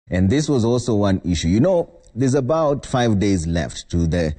And this was also one issue. You know, there's about 5 days left to the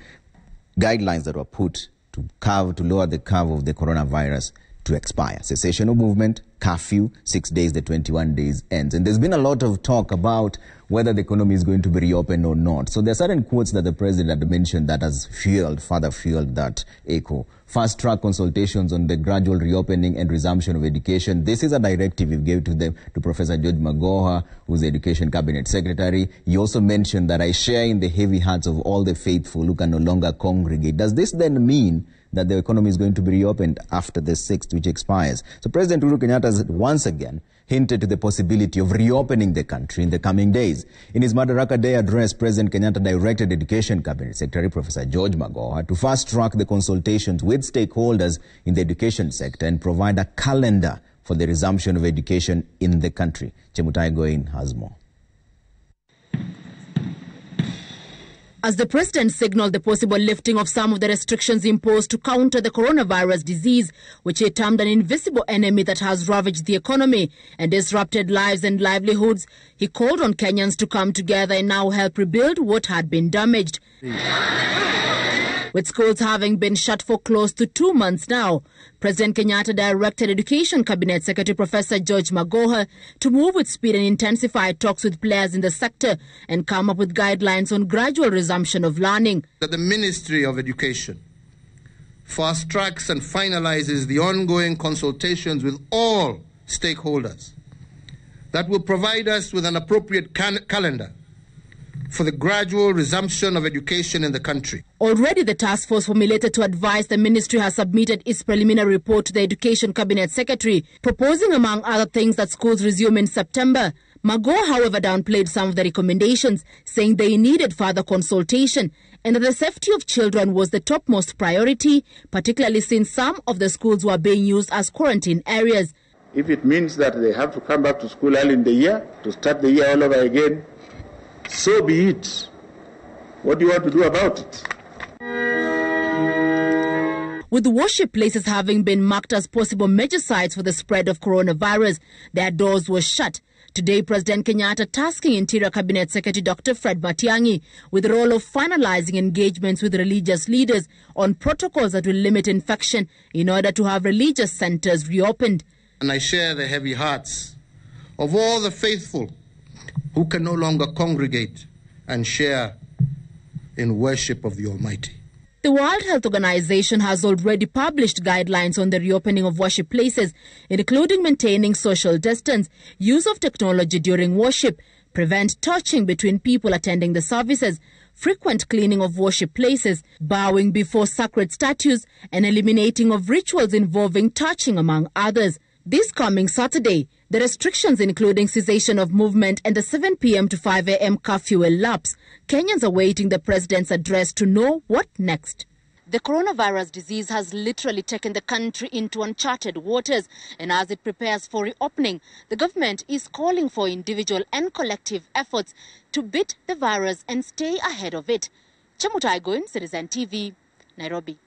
guidelines that were put to lower the curve of the coronavirus to expire. Cessation of movement, curfew, 6 days, the 21 days ends. And there's been a lot of talk about whether the economy is going to be reopened or not. So there are certain quotes that the president had mentioned that has further fueled that echo. Fast-track consultations on the gradual reopening and resumption of education. This is a directive he gave to Professor George Magoha, who's the Education Cabinet Secretary. He also mentioned that I share in the heavy hearts of all the faithful who can no longer congregate. Does this then mean that the economy is going to be reopened after the 6th, which expires? So President Uhuru Kenyatta has once again hinted to the possibility of reopening the country in the coming days. In his Madaraka Day address, President Kenyatta directed Education Cabinet Secretary Professor George Magoha to fast-track the consultations with stakeholders in the education sector and provide a calendar for the resumption of education in the country. Chemutai Goin has more. As the president signaled the possible lifting of some of the restrictions imposed to counter the coronavirus disease, which he termed an invisible enemy that has ravaged the economy and disrupted lives and livelihoods, he called on Kenyans to come together and now help rebuild what had been damaged. With schools having been shut for close to 2 months now, President Kenyatta directed Education Cabinet Secretary Professor George Magoha to move with speed and intensify talks with players in the sector and come up with guidelines on gradual resumption of learning. That the Ministry of Education fast-tracks and finalizes the ongoing consultations with all stakeholders that will provide us with an appropriate calendar for the gradual resumption of education in the country. Already the task force formulated to advise the ministry has submitted its preliminary report to the Education Cabinet Secretary, proposing among other things that schools resume in September. Magoha, however, downplayed some of the recommendations, saying they needed further consultation and that the safety of children was the topmost priority, particularly since some of the schools were being used as quarantine areas. If it means that they have to come back to school early in the year, to start the year all over again, so be it. What do you want to do about it? With worship places having been marked as possible major sites for the spread of coronavirus, their doors were shut. Today, President Kenyatta tasking Interior Cabinet Secretary Dr. Fred Matiang'i with the role of finalizing engagements with religious leaders on protocols that will limit infection in order to have religious centers reopened. And I share the heavy hearts of all the faithful who can no longer congregate and share in worship of the Almighty. The World Health Organization has already published guidelines on the reopening of worship places, including maintaining social distance, use of technology during worship, prevent touching between people attending the services, frequent cleaning of worship places, bowing before sacred statues, and eliminating of rituals involving touching, among others. This coming Saturday, the restrictions including cessation of movement and the 7 p.m. to 5 a.m. curfew will lapse. Kenyans are awaiting the president's address to know what next. The coronavirus disease has literally taken the country into uncharted waters, and as it prepares for reopening, the government is calling for individual and collective efforts to beat the virus and stay ahead of it. Chemutai Goin, Citizen TV, Nairobi.